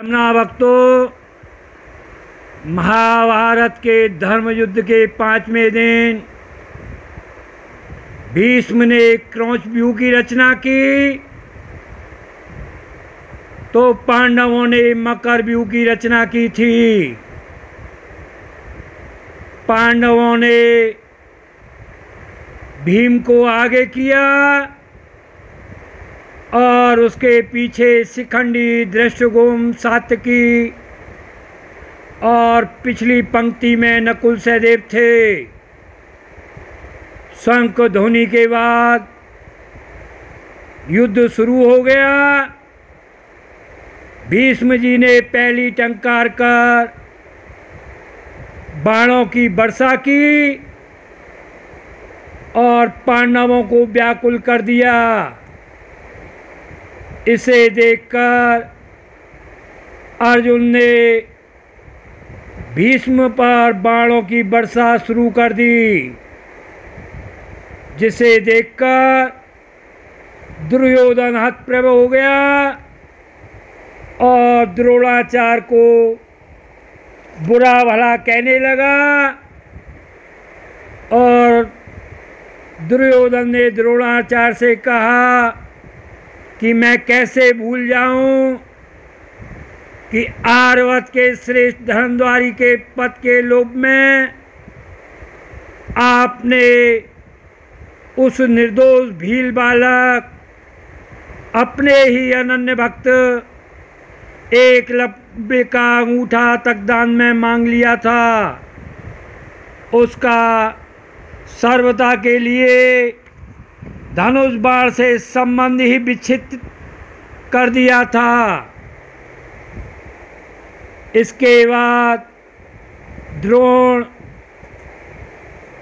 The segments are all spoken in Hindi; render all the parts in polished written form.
सामना भक्तों, महाभारत के धर्म युद्ध के 5वें दिन भीष्म ने क्रौंच व्यूह की रचना की तो पांडवों ने मकर व्यूह की रचना की थी। पांडवों ने भीम को आगे किया और उसके पीछे शिखंडी, धृष्टद्युम्न, सात्यकी और पिछली पंक्ति में नकुल सहदेव थे। शंख ध्वनि के बाद युद्ध शुरू हो गया। भीष्म जी ने पहली टंकार कर बाणों की वर्षा की और पांडवों को व्याकुल कर दिया। इसे देखकर अर्जुन ने भीष्म पर बाणों की वर्षा शुरू कर दी, जिसे देखकर दुर्योधन हतप्रभ हो गया और द्रोणाचार्य को बुरा भला कहने लगा। और दुर्योधन ने द्रोणाचार्य से कहा कि मैं कैसे भूल जाऊं कि आर्वत के श्रेष्ठ धर्मद्वारी के पद के लोभ में आपने उस निर्दोष भील बालक, अपने ही अनन्य भक्त एकलव्य का अंगूठा तक दान में मांग लिया था। उसका सर्वथा के लिए धनुष बाण से संबंध ही विच्छिन्न कर दिया था। इसके बाद द्रोण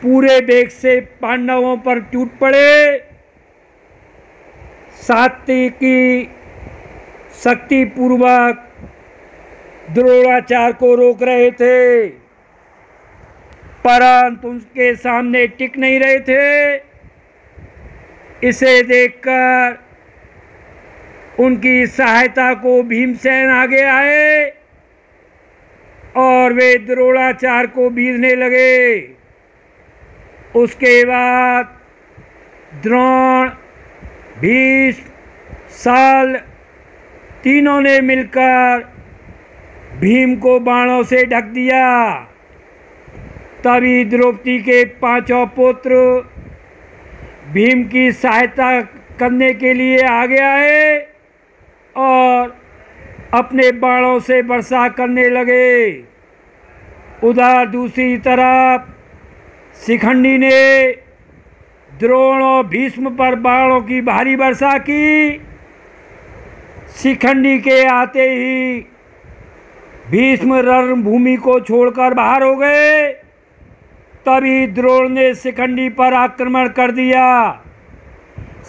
पूरे वेग से पांडवों पर टूट पड़े। सात्यकी शक्ति पूर्वक द्रोणाचार्य को रोक रहे थे, परंतु उनके सामने टिक नहीं रहे थे। इसे देखकर उनकी सहायता को भीमसेन आगे आए और वे द्रोणाचार्य को बीधने लगे। उसके बाद द्रोण, भीष्म, शल्य तीनों ने मिलकर भीम को बाणों से ढक दिया। तभी द्रौपदी के 5 पुत्र भीम की सहायता करने के लिए आगे आए और अपने बाणों से वर्षा करने लगे। उधर दूसरी तरफ शिखंडी ने द्रोण और भीष्म पर बाणों की भारी वर्षा की। शिखंडी के आते ही भीष्म रणभूमि को छोड़कर बाहर हो गए। तभी द्रोण ने शिखंडी पर आक्रमण कर दिया।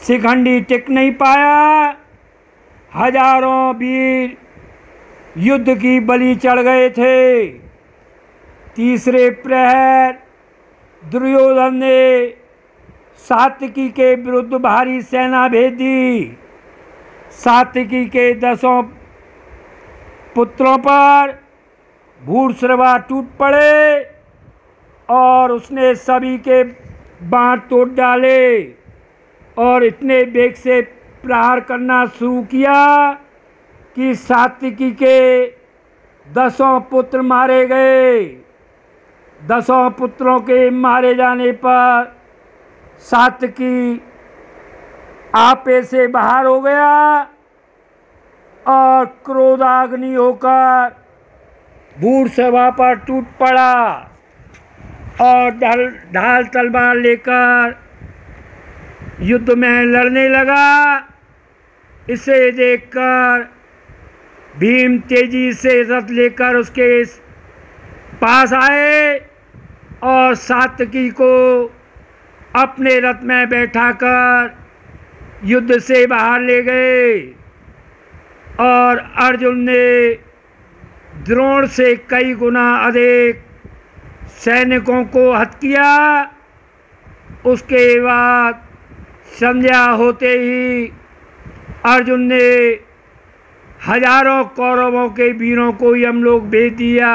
शिखंडी टिक नहीं पाया। हजारों वीर युद्ध की बलि चढ़ गए थे। तीसरे प्रहर दुर्योधन ने सात्यकी के विरुद्ध भारी सेना भेज दी। सात्यकी के 10 पुत्रों पर भूरिश्रवा टूट पड़े और उसने सभी के बाण तोड़ डाले और इतने वेग से प्रहार करना शुरू किया कि सात्यकी के 10 पुत्र मारे गए। 10 पुत्रों के मारे जाने पर सात्यकी आपे से बाहर हो गया और क्रोधाग्नि होकर भूरिश्रवा पर टूट पड़ा और ढाल तलवार लेकर युद्ध में लड़ने लगा। इसे देखकर भीम तेजी से रथ लेकर उसके पास आए और सात्यकी को अपने रथ में बैठाकर युद्ध से बाहर ले गए। और अर्जुन ने द्रोण से कई गुना अधिक सैनिकों को हत किया। उसके बाद संध्या होते ही अर्जुन ने हजारों कौरवों के वीरों को ही हम लोग भेज दिया।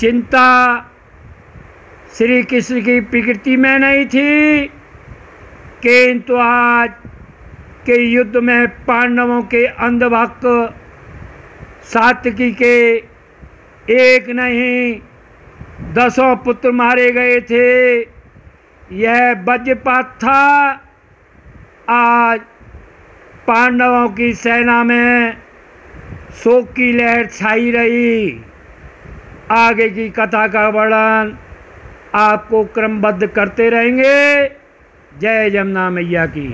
चिंता श्री कृष्ण की प्रकृति में नहीं थी, किंतु आज के युद्ध में पांडवों के अंधभक्त सात्यकी के एक नहीं 10 पुत्र मारे गए थे। यह वज्रपात था। आज पांडवों की सेना में शोक की लहर छाई रही। आगे की कथा का वर्णन आपको क्रमबद्ध करते रहेंगे। जय जमुना मैया की।